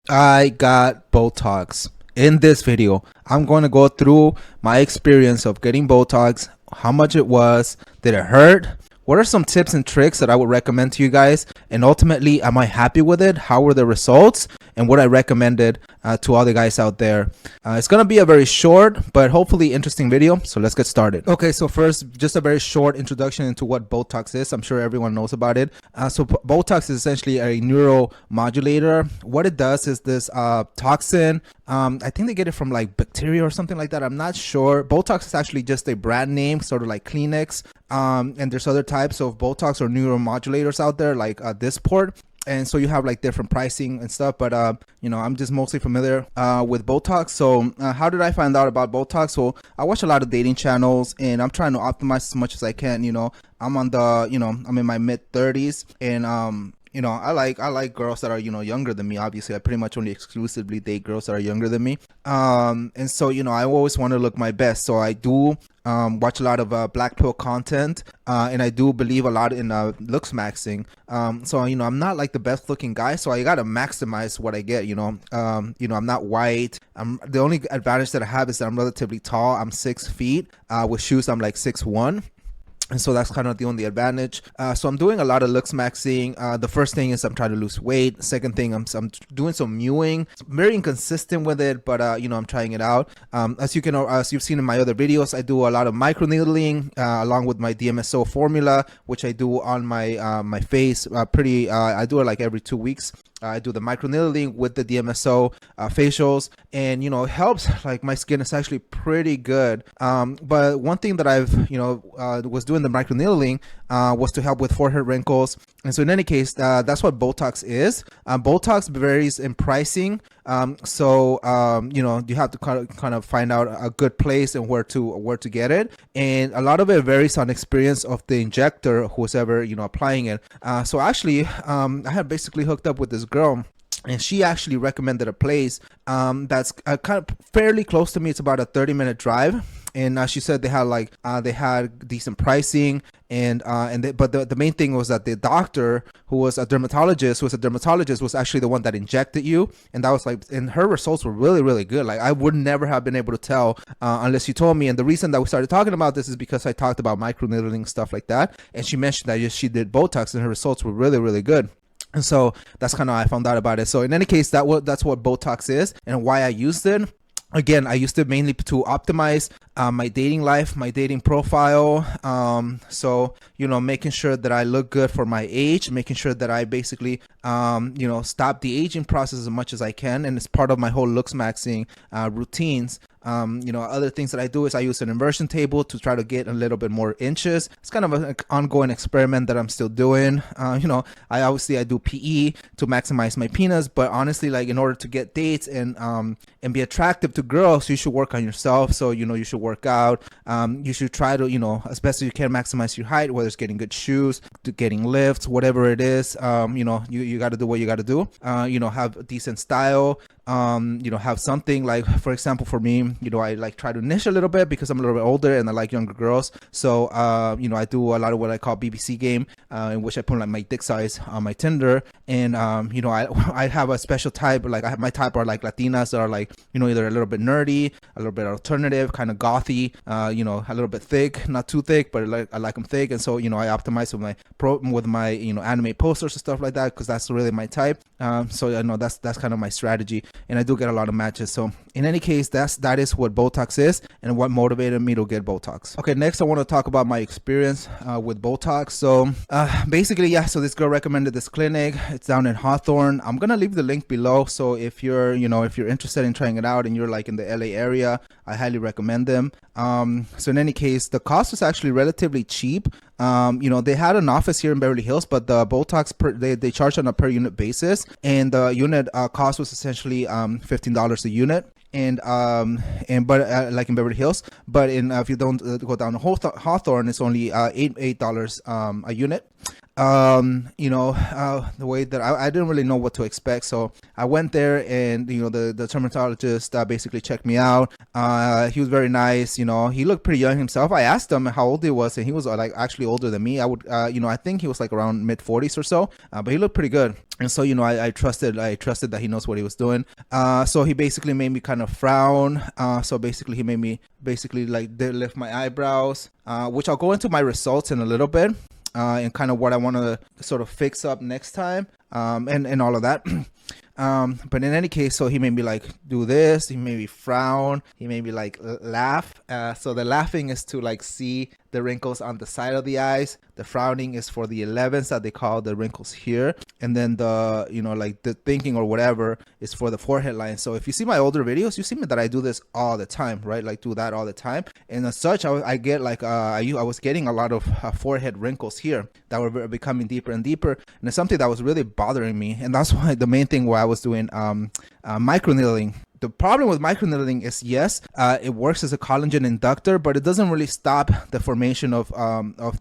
I got Botox. In this video, I'm going to go through my experience of getting Botox, how much it was, did it hurt, what are some tips and tricks that I would recommend to you guys, and ultimately, am I happy with it, how were the results, and what I recommended to all the guys out there. It's going to be a very short but hopefully interesting video, so let's get started. Okay, so first, just a very short introduction into what Botox is. I'm sure everyone knows about it. So Botox is essentially a neuromodulator. What it does is this toxin, I think they get it from like bacteria or something like that. I'm not sure. Botox is actually just a brand name, sort of like Kleenex. And there's other types of Botox or neuromodulators out there like Dysport. And so you have like different pricing and stuff, but I'm just mostly familiar with Botox. So how did I find out about Botox? So I watch a lot of dating channels and I'm trying to optimize as much as I can. I'm on the, I'm in my mid 30s, and I like girls that are, younger than me. Obviously, I pretty much only exclusively date girls that are younger than me. And so, I always want to look my best. So I do watch a lot of black pill content, and I do believe a lot in looks maxing. So I'm not like the best looking guy, so I gotta maximize what I get. I'm not white. The only advantage that I have is that I'm relatively tall. I'm 6 feet. With shoes, I'm like 6'1". And so that's kind of the only advantage. So I'm doing a lot of looks maxing. The first thing is I'm trying to lose weight. Second thing, I'm doing some mewing. I'm very inconsistent with it, but I'm trying it out. As you've seen in my other videos, I do a lot of microneedling along with my DMSO formula, which I do on my face. I do it like every 2 weeks. I do the microneedling with the DMSO facials, and it helps. Like, my skin is actually pretty good. But one thing that I've was doing the microneedling was to help with forehead wrinkles. And so in any case, that's what Botox is. Botox varies in pricing. So you have to kind of find out a good place and where to get it. And a lot of it varies on experience of the injector, who's ever applying it. So actually, I had basically hooked up with this girl, and she actually recommended a place that's kind of fairly close to me. It's about a 30-minute drive. And she said they had decent pricing, but the main thing was that the doctor, who was a dermatologist, was actually the one that injected you, and that was and her results were really, really good. Like, I would never have been able to tell unless you told me. And the reason that we started talking about this is because I talked about microneedling, stuff like that, and she mentioned that she did Botox and her results were really, really good. And so that's kind of how I found out about it. So in any case, that's what Botox is and why I used it. Again, I used it mainly to optimize my dating life, my dating profile. So, making sure that I look good for my age, making sure that I basically, stop the aging process as much as I can. And it's part of my whole looks maxing routines. Other things that I do is I use an inversion table to try to get a little bit more inches. It's kind of an ongoing experiment that I'm still doing. I do PE to maximize my penis, but honestly, like, in order to get dates and be attractive to girls, you should work on yourself. So, you should work out. You should try to, as best as you can, maximize your height, whether it's getting good shoes, to getting lifts, whatever it is. You got to do what you got to do. Have decent style. Have something, like, for example, for me, I like try to niche a little bit because I'm a little bit older and I like younger girls. So, I do a lot of what I call BBC game, in which I put like my dick size on my Tinder. And, I have a special type. Like, my type are like Latinas that are like, either a little bit nerdy, a little bit alternative, kind of gothy, a little bit thick, not too thick, but I like them thick. And so, I optimize with my anime posters and stuff like that, because that's really my type. So that's kind of my strategy, and I do get a lot of matches. So in any case, that is what Botox is and what motivated me to get Botox. Okay, next I want to talk about my experience with Botox. So basically, yeah, so this girl recommended this clinic. It's down in Hawthorne. I'm gonna leave the link below, so if you're interested in trying it out and you're like in the LA area, I highly recommend them. So in any case, the cost was actually relatively cheap. They had an office here in Beverly Hills, but the Botox they charge on a per unit basis, and the unit cost was essentially $15 a unit. But like in Beverly Hills, but if you don't go down to Hawthorne, it's only $8 a unit. the way that I didn't really know what to expect. So I went there, and the dermatologist basically checked me out. He was very nice. He looked pretty young himself. I asked him how old he was, and he was like actually older than me. I think he was like around mid 40s or so, but he looked pretty good. And so I trusted that he knows what he was doing. So he basically made me kind of frown. So basically he made me like lift my eyebrows, which I'll go into my results in a little bit, and kind of what I want to sort of fix up next time, and all of that. But in any case, so he made me like do this, he made me frown, he made me like laugh. So the laughing is to like see the wrinkles on the side of the eyes. The frowning is for the 11s that they call the wrinkles here. And then the, like the thinking or whatever is for the forehead line. So if you see my older videos, you see me that I do this all the time, right? Like do that all the time. And as such, I get like, I was getting a lot of forehead wrinkles here that were becoming deeper and deeper. And it's something that was really bothering me. And that's why the main thing why I was doing microneedling. The problem with microneedling is, yes, it works as a collagen inductor, but it doesn't really stop the formation of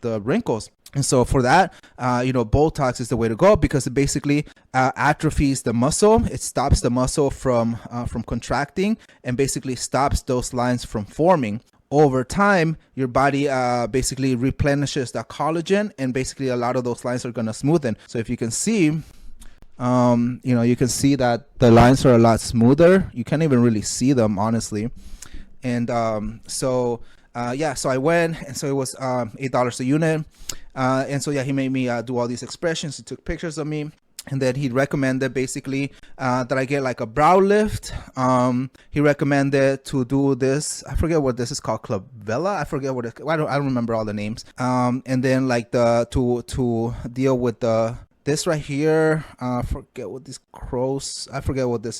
the wrinkles. And so for that, Botox is the way to go, because it basically atrophies the muscle. It stops the muscle from contracting, and basically stops those lines from forming. Over time, your body basically replenishes that collagen, and basically a lot of those lines are going to smoothen. So if you can see, you can see that the lines are a lot smoother. You can't even really see them, honestly. And so I went, and so it was $8 a unit. And so he made me do all these expressions. He took pictures of me. And then he recommended basically that I get like a brow lift. He recommended to do this. I forget what this is called, Clavella. I forget what I don't remember all the names. And then like to deal with this right here, I forget what this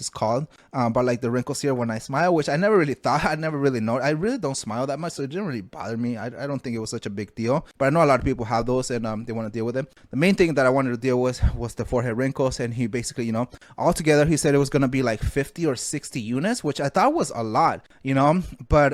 is called, but like the wrinkles here when I smile, which I never really thought, I never really know. I really don't smile that much, so it didn't really bother me. I don't think it was such a big deal, but I know a lot of people have those, and they want to deal with them. The main thing that I wanted to deal with was the forehead wrinkles, and he basically, altogether, he said it was going to be like 50 or 60 units, which I thought was a lot, but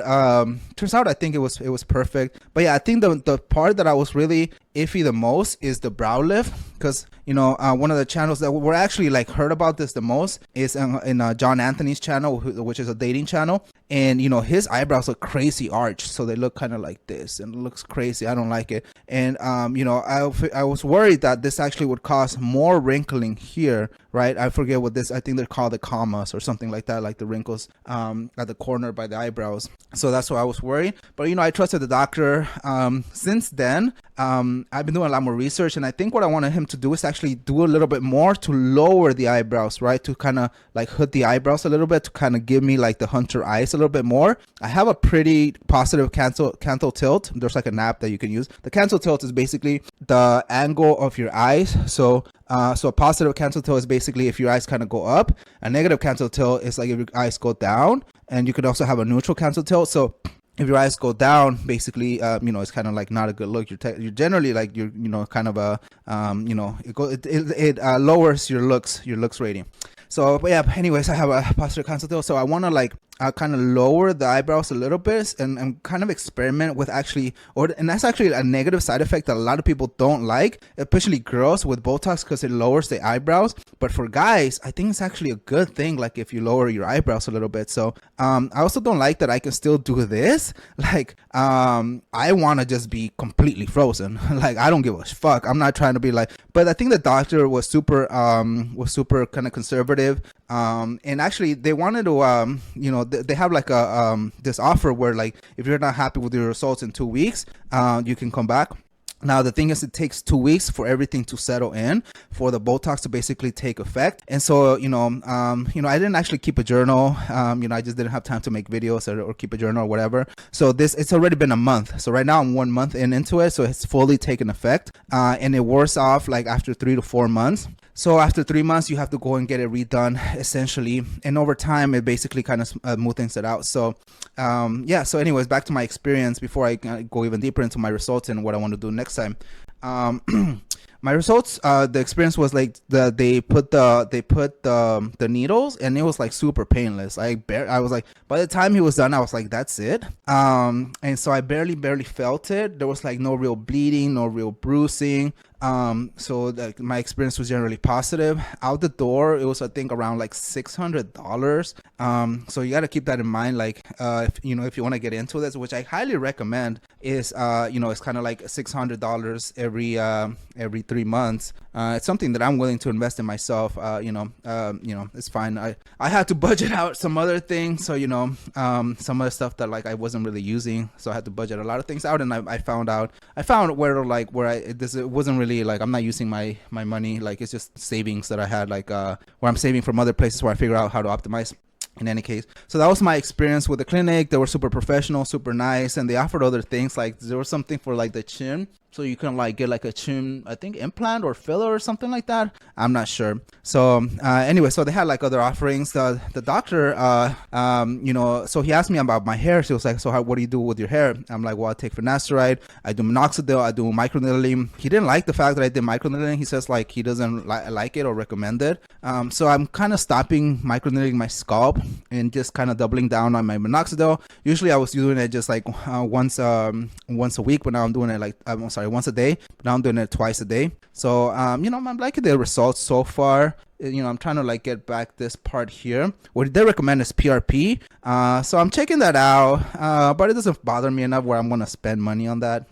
turns out I think it was perfect. But yeah, I think the part that I was really iffy the most is the brow lift, because one of the channels that were actually like heard about this the most is in John Anthony's channel, which is a dating channel. And his eyebrows look crazy arched, so they look kind of like this, and it looks crazy. I don't like it. And I was worried that this actually would cause more wrinkling here, right? I forget what this, I think they're called the commas or something like that, like the wrinkles at the corner by the eyebrows. So that's why I was worried. But I trusted the doctor. Since then, I've been doing a lot more research, and I think what I wanted him to do is actually do a little bit more to lower the eyebrows, right? To kind of like hood the eyebrows a little bit, to kind of give me like the hunter eyes a little bit more. I have a pretty positive canthal tilt. There's like an app that you can use. The canthal tilt is basically the angle of your eyes. So a positive canthal tilt is basically if your eyes kind of go up. A negative canthal tilt is like if your eyes go down. And you could also have a neutral canthal tilt. So if your eyes go down, basically, it's kind of like not a good look. You're generally like kind of a it lowers your looks rating. So, but yeah, anyways, I have a positive canthal tilt, so I want to like kind of lower the eyebrows a little bit and kind of experiment with and that's actually a negative side effect that a lot of people don't like, especially girls, with Botox, because it lowers the eyebrows. But for guys, I think it's actually a good thing, like if you lower your eyebrows a little bit. So I also don't like that I can still do this. Like I want to just be completely frozen. Like I don't give a fuck. I'm not trying to be like, but I think the doctor was super kind of conservative. And actually they wanted to they have like a this offer where like if you're not happy with your results in 2 weeks, you can come back. Now, the thing is, it takes 2 weeks for everything to settle in, for the Botox to basically take effect. And so, I didn't actually keep a journal. I just didn't have time to make videos or keep a journal or whatever. So it's already been a month. So right now I'm 1 month into it. So it's fully taken effect. And it wears off like after 3 to 4 months. So after 3 months, you have to go and get it redone, essentially. And over time, it basically kind of smoothens it out. So, so anyways, back to my experience before I go even deeper into my results and what I want to do next time. My results, the experience was like they put the needles, and it was like super painless. I was like, by the time he was done, I was like, that's it. And so I barely felt it. There was like no real bleeding, no real bruising. So like my experience was generally positive. Out the door, it was I think around like $600. So you got to keep that in mind. Like if if you want to get into this, which I highly recommend, is it's kind of like $600 every 3 months. It's something that I'm willing to invest in myself. It's fine. I had to budget out some other things, so some other stuff that like I wasn't really using, so I had to budget a lot of things out, and I found where it wasn't really like I'm not using my money, like it's just savings that I had, like where I'm saving from other places where I figure out how to optimize. In any case, so that was my experience with the clinic. They were super professional, super nice, and they offered other things. Like there was something for like the chin, so you can like get like a chin, I think implant or filler or something like that. I'm not sure. So anyway, so they had like other offerings. The doctor, so he asked me about my hair. She was like, so what do you do with your hair? I'm like, well, I take finasteride, I do minoxidil, I do microneedling. He didn't like the fact that I did microneedling. He says like he doesn't like it or recommend it. So I'm kind of stopping microneedling my scalp and just kind of doubling down on my minoxidil. Usually I was doing it just like once a week, but now I'm doing it like once a day, but now I'm doing it twice a day. So I'm liking the results so far. I'm trying to like get back this part here. What they recommend is PRP. So I'm checking that out, but it doesn't bother me enough where I'm gonna spend money on that,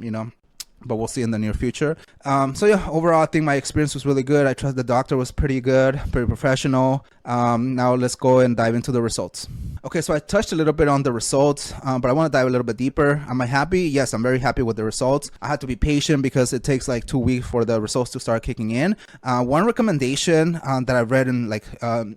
but we'll see in the near future. So yeah, overall, I think my experience was really good. I trust the doctor was pretty good, pretty professional. Now let's go and dive into the results. Okay, so I touched a little bit on the results, but I want to dive a little bit deeper. Am I happy? Yes, I'm very happy with the results. I had to be patient because it takes like 2 weeks for the results to start kicking in. One recommendation that I've read in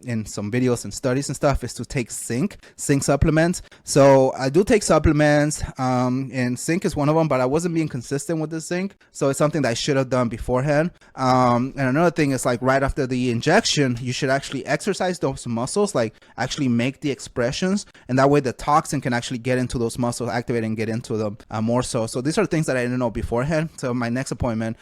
in some videos and studies and stuff is to take zinc supplements. So I do take supplements, and zinc is one of them, but I wasn't being consistent with the zinc. So it's something that I should have done beforehand. And another thing is like right after the injection, you should actually exercise those muscles, like actually make the expressions, and that way the toxin can actually get into those muscles, activate and get into them more so. So these are things that I didn't know beforehand. So my next appointment,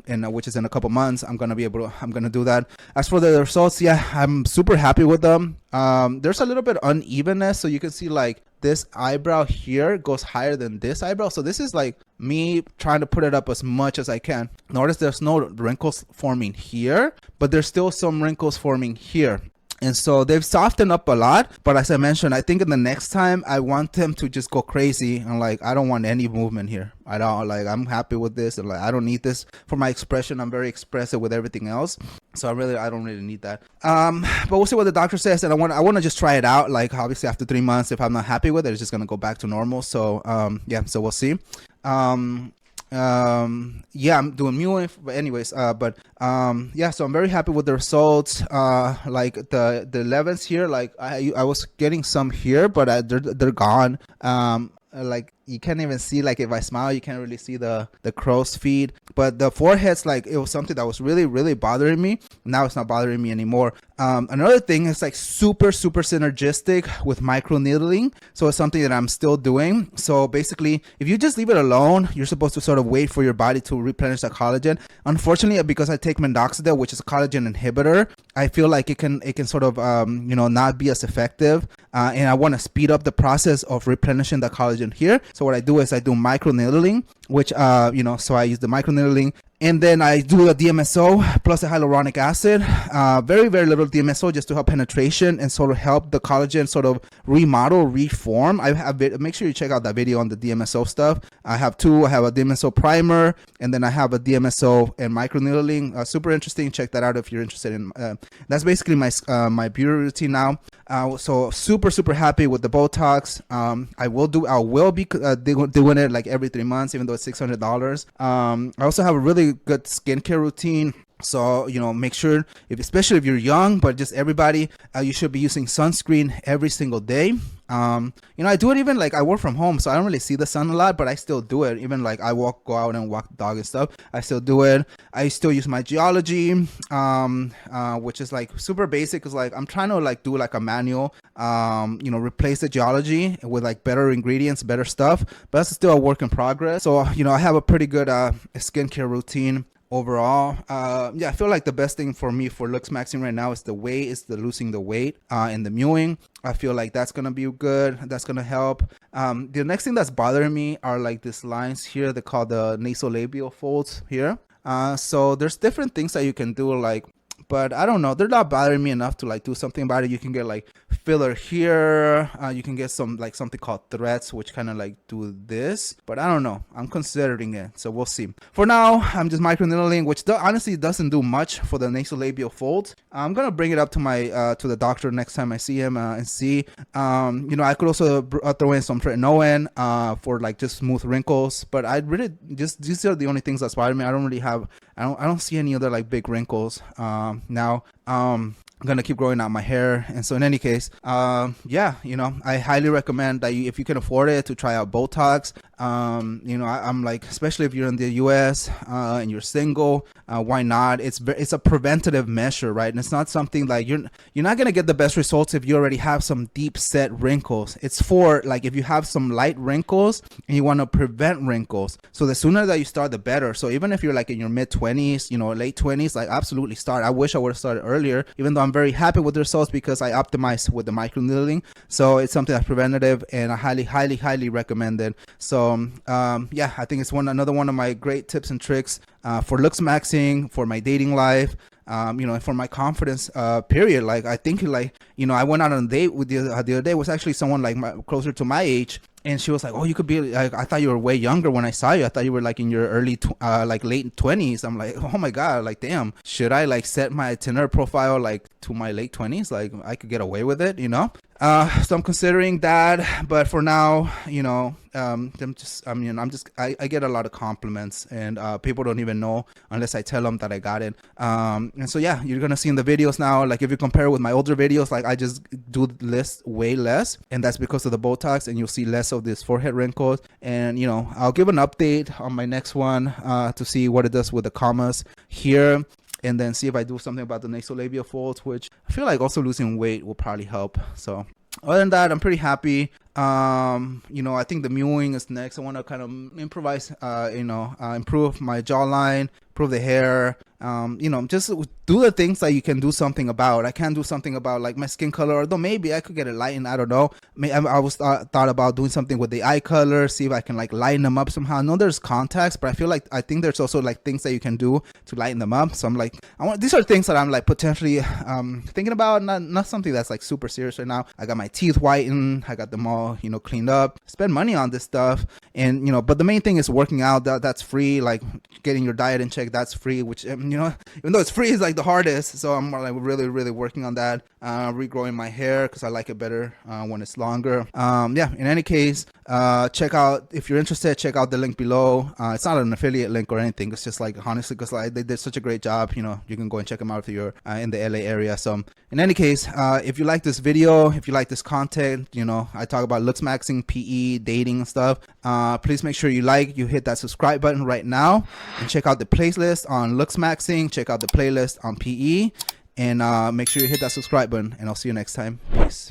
which is in a couple months, I'm gonna do that. As for the results, yeah, I'm super happy with them. There's a little bit unevenness, so you can see like this eyebrow here goes higher than this eyebrow. So this is like me trying to put it up as much as I can. Notice there's no wrinkles forming here, but there's still some wrinkles forming here. And so they've softened up a lot, but as I mentioned, I think in the next time I want them to just go crazy and like I don't want any movement here. I don't like, I'm happy with this, and like I don't need this for my expression. I'm very expressive with everything else, so I don't really need that. But we'll see what the doctor says, and I want to just try it out. Like obviously after 3 months, if I'm not happy with it, it's just gonna go back to normal. So yeah, so we'll see. Yeah, I'm doing mewing, but anyways, yeah, so I'm very happy with the results. Like the 11s here, like I was getting some here, but they're gone. Like you can't even see, like if I smile, you can't really see the crow's feet, but the forehead's like, it was something that was really, really bothering me. Now it's not bothering me anymore. Another thing is like super synergistic with microneedling. So it's something that I'm still doing. So basically, if you just leave it alone, you're supposed to sort of wait for your body to replenish the collagen. Unfortunately, because I take minoxidil, which is a collagen inhibitor, I feel like it can sort of not be as effective. And I want to speed up the process of replenishing the collagen here. So what I do is I do microneedling, which so I use the microneedling, and then I do a DMSO plus a hyaluronic acid, very, very little DMSO just to help penetration and sort of help the collagen sort of remodel, reform. I have make sure you check out that video on the DMSO stuff. I have two. I have a DMSO primer, and then I have a DMSO and microneedling. Super interesting. Check that out if you're interested in. That's basically my beauty routine now. So super happy with the Botox. I will be doing it like every 3 months, even though it's $600. I also have a really good skincare routine. So, make sure, especially if you're young, but just everybody, you should be using sunscreen every single day. I do it even like I work from home, so I don't really see the sun a lot, but I still do it. Even like I go out and walk the dog and stuff, I still do it. I still use my geology, which is like super basic. Cause like I'm trying to like do like a manual, replace the geology with like better ingredients, better stuff, but that's still a work in progress. So, I have a pretty good skincare routine. Overall, yeah, I feel like the best thing for me for looks maxing right now is the losing the weight and the mewing. I feel like that's gonna be good. That's gonna help. The next thing that's bothering me are like these lines here. They call the nasolabial folds here. So there's different things that you can do, like, but I don't know, they're not bothering me enough to like do something about it. You can get like filler here, you can get some like something called threads, which kind of like do this, but I don't know, I'm considering it, so we'll see. For now, I'm just microneedling, which honestly doesn't do much for the nasolabial folds. I'm gonna bring it up to my to the doctor next time I see him, and see. You know, I could also throw in some tretinoin for like just smooth wrinkles, but I really just, these are the only things that bother me. I don't really have, I don't see any other like big wrinkles now. I'm gonna keep growing out my hair, and so in any case, yeah, you know, I highly recommend that you, if you can afford it, to try out Botox. You know, I'm like, especially if you're in the US and you're single, why not? It's a preventative measure, right? And it's not something like you're not gonna get the best results if you already have some deep set wrinkles. It's for like if you have some light wrinkles and you want to prevent wrinkles. So the sooner that you start, the better. So even if you're like in your mid 20s, you know, late 20s, like absolutely start. I wish I would have started earlier, even though I'm very happy with the results because I optimized with the microneedling. So it's something that's preventative, and I highly recommend it. So yeah, I think it's another one of my great tips and tricks for looks maxing, for my dating life, you know, and for my confidence period. Like I think, like, you know, I went out on a date with the other day. It was actually someone like closer to my age, and she was like, oh, you could be like, I thought you were way younger when I saw you. I thought you were like in your early like late 20s. I'm like, oh my god, like damn, should I like set my Tinder profile like to my late 20s? Like I could get away with it, you know? So I'm considering that, but for now, you know, I'm just, I mean, I get a lot of compliments, and people don't even know unless I tell them that I got it. And so yeah, you're gonna see in the videos now, like if you compare with my older videos, like I just do list way less, and that's because of the Botox, and you'll see less of this forehead wrinkles. And you know, I'll give an update on my next one to see what it does with the commas here, and then see if I do something about the nasolabial folds, which I feel like also losing weight will probably help. So other than that, I'm pretty happy. You know, I think the mewing is next. I want to kind of improvise, you know, improve my jawline, improve the hair, you know, just do the things that you can do something about. I can't do something about like my skin color, although maybe I could get it lightened. I don't know. I was thought about doing something with the eye color, see if I can like lighten them up somehow. I know there's contacts, but I think there's also like things that you can do to lighten them up. So I'm like, these are things that I'm like potentially thinking about. Not something that's like super serious right now. I got my teeth whitened. I got them all, you know, cleaned up. Spend money on this stuff, and you know, but the main thing is working out. That's free. Like getting your diet in check, that's free. Which, you know, even though it's free, is like the hardest. So I'm like really working on that. Regrowing my hair because I like it better when it's longer. Yeah. In any case, check out, if you're interested, check out the link below. It's not an affiliate link or anything. It's just like honestly because like they did such a great job. You know, you can go and check them out if you're in the LA area. So in any case, if you like this video, if you like this content, you know, I talk about looks maxing, PE, dating and stuff. Please make sure you hit that subscribe button right now, and check out the playlist on looks maxing. Check out the playlist on PE, and make sure you hit that subscribe button, and I'll see you next time. Peace.